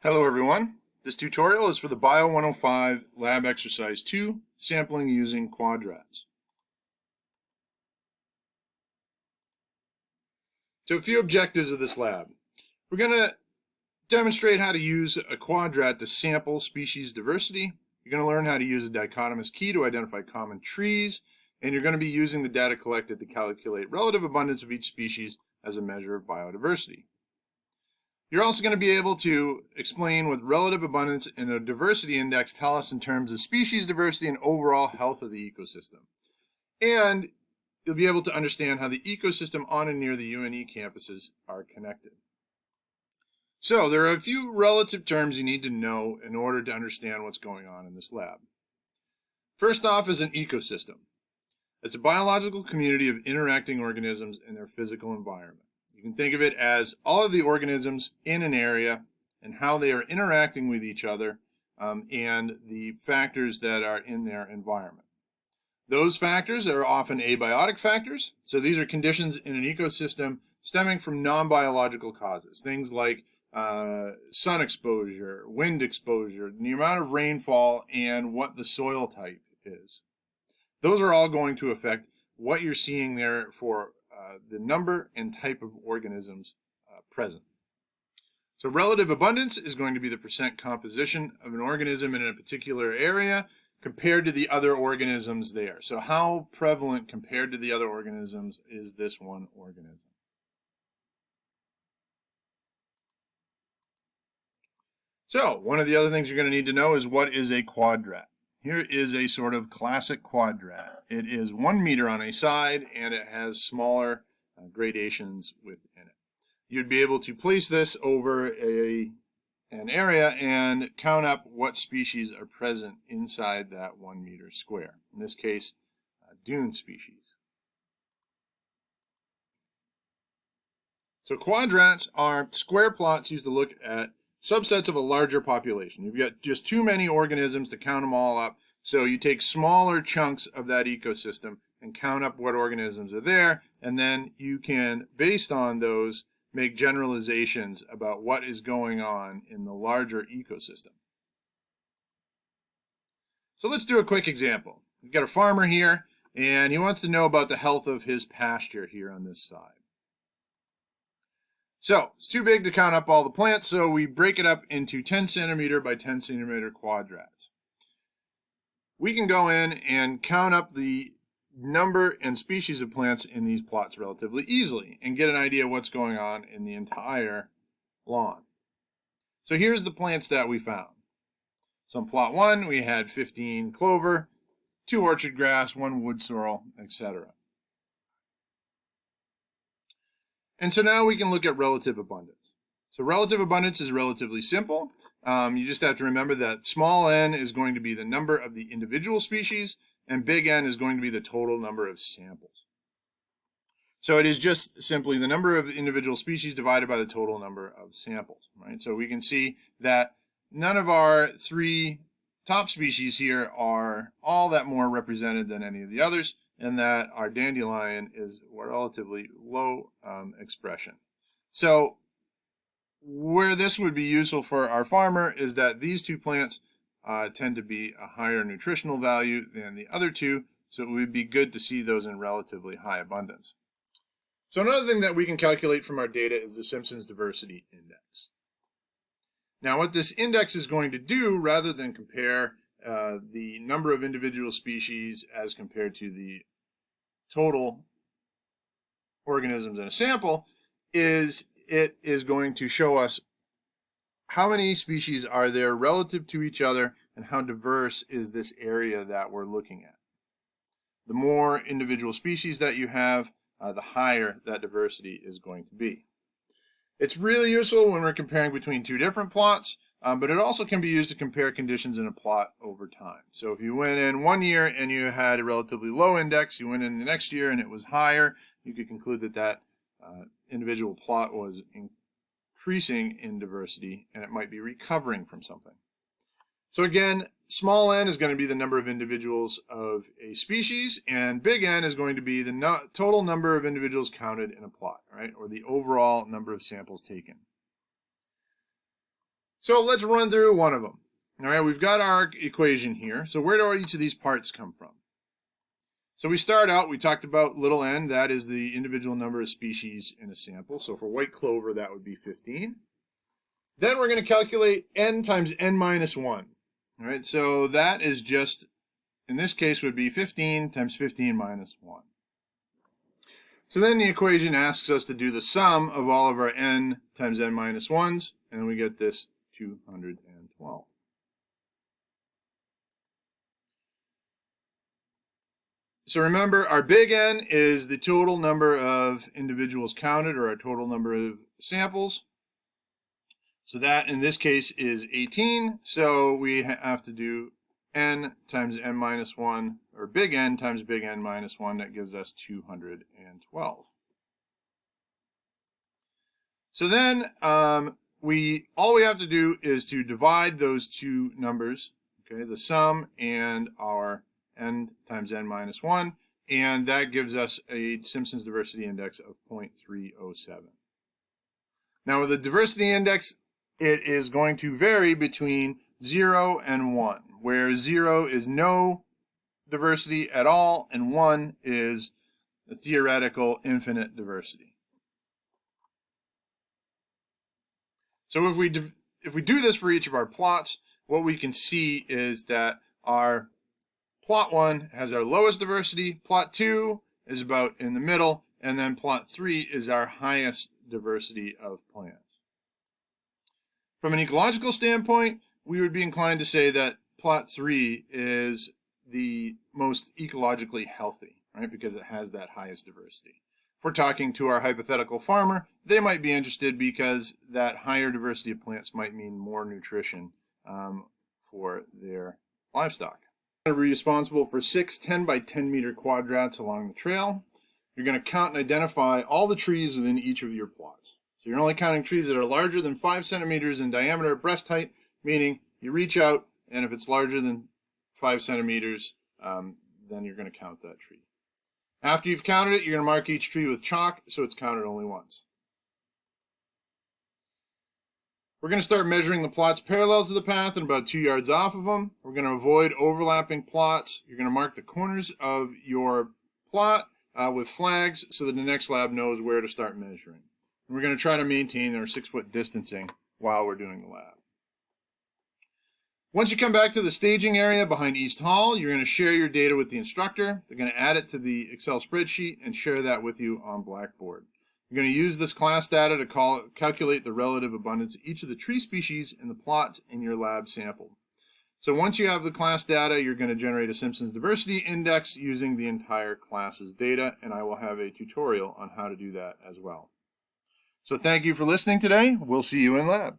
Hello everyone. This tutorial is for the Bio 105 Lab Exercise 2, sampling using quadrats. So a few objectives of this lab. We're going to demonstrate how to use a quadrat to sample species diversity. You're going to learn how to use a dichotomous key to identify common trees, and you're going to be using the data collected to calculate relative abundance of each species as a measure of biodiversity. You're also going to be able to explain what relative abundance and a diversity index tell us in terms of species diversity and overall health of the ecosystem. And you'll be able to understand how the ecosystem on and near the UNE campuses are connected. So there are a few relative terms you need to know in order to understand what's going on in this lab. First off is an ecosystem. It's a biological community of interacting organisms in their physical environment. You can think of it as all of the organisms in an area and how they are interacting with each other and the factors that are in their environment. Those factors are often abiotic factors. So these are conditions in an ecosystem stemming from non-biological causes. Things like sun exposure, wind exposure, the amount of rainfall, and what the soil type is. Those are all going to affect what you're seeing there for the number and type of organisms present. So relative abundance is going to be the percent composition of an organism in a particular area compared to the other organisms there. So how prevalent compared to the other organisms is this one organism? So one of the other things you're going to need to know is what is a quadrat. Here is a sort of classic quadrat. It is 1 meter on a side and it has smaller gradations within it. You'd be able to place this over an area and count up what species are present inside that 1 meter square. In this case, dune species. So quadrats are square plots used to look at subsets of a larger population. You've got just too many organisms to count them all up, so you take smaller chunks of that ecosystem and count up what organisms are there, and then you can, based on those, make generalizations about what is going on in the larger ecosystem. So let's do a quick example. We've got a farmer here, and he wants to know about the health of his pasture here on this side. So it's too big to count up all the plants, so we break it up into 10 centimeter by 10 centimeter quadrats. We can go in and count up the number and species of plants in these plots relatively easily and get an idea of what's going on in the entire lawn. So here's the plants that we found. So in plot 1, we had 15 clover, 2 orchard grass, 1 wood sorrel, etc. And so now we can look at relative abundance. So relative abundance is relatively simple. You just have to remember that small n is going to be the number of the individual species, and big N is going to be the total number of samples. So it is just simply the number of individual species divided by the total number of samples, right? So we can see that none of our 3 top species here are all that more represented than any of the others, and that our dandelion is a relatively low expression. So where this would be useful for our farmer is that these 2 plants tend to be a higher nutritional value than the other 2, so it would be good to see those in relatively high abundance. So another thing that we can calculate from our data is the Simpsons diversity index. Now what this index is going to do, rather than compare the number of individual species as compared to the total organisms in a sample, is it is going to show us how many species are there relative to each other and how diverse is this area that we're looking at. The more individual species that you have, the higher that diversity is going to be. It's really useful when we're comparing between 2 different plots, but it also can be used to compare conditions in a plot over time. So if you went in 1 year and you had a relatively low index, you went in the next year and it was higher, you could conclude that that individual plot was increasing in diversity and it might be recovering from something. So again, small n is going to be the number of individuals of a species, and big N is going to be the total number of individuals counted in a plot, right? Or the overall number of samples taken. So let's run through one of them. All right, we've got our equation here. So where do each of these parts come from? So we start out, we talked about little n, that is the individual number of species in a sample. So for white clover, that would be 15. Then we're going to calculate n times n minus 1. All right, so that is just, in this case, would be 15 times 15 minus 1. So then the equation asks us to do the sum of all of our n times n minus 1s, and we get this 212. So remember, our big N is the total number of individuals counted, or our total number of samples. So that, in this case, is 18. So we have to do n times n minus 1, or big N times big N minus 1. That gives us 212. So then all we have to do is to divide those two numbers, okay, the sum and our n times n minus 1, and that gives us a Simpson's diversity index of 0.307. Now with the diversity index, it is going to vary between 0 and 1, where 0 is no diversity at all, and 1 is a theoretical infinite diversity. So if we do this for each of our plots, what we can see is that our plot 1 has our lowest diversity, plot 2 is about in the middle, and then plot 3 is our highest diversity of plants. From an ecological standpoint, we would be inclined to say that plot 3 is the most ecologically healthy, right? Because it has that highest diversity. If we're talking to our hypothetical farmer, they might be interested because that higher diversity of plants might mean more nutrition for their livestock. You're going to be responsible for 6 10 by 10 meter quadrats along the trail. You're going to count and identify all the trees within each of your plots. So you're only counting trees that are larger than 5 centimeters in diameter at breast height, meaning you reach out, and if it's larger than 5 centimeters, then you're going to count that tree. After you've counted it, you're going to mark each tree with chalk, so it's counted only once. We're going to start measuring the plots parallel to the path and about 2 yards off of them. We're going to avoid overlapping plots. You're going to mark the corners of your plot with flags so that the next lab knows where to start measuring. And we're going to try to maintain our 6-foot distancing while we're doing the lab. Once you come back to the staging area behind East Hall, you're going to share your data with the instructor. They're going to add it to the Excel spreadsheet and share that with you on Blackboard. You're going to use this class data to calculate the relative abundance of each of the tree species in the plots in your lab sample. So once you have the class data, you're going to generate a Simpson's diversity index using the entire class's data, and I will have a tutorial on how to do that as well. So thank you for listening today. We'll see you in lab.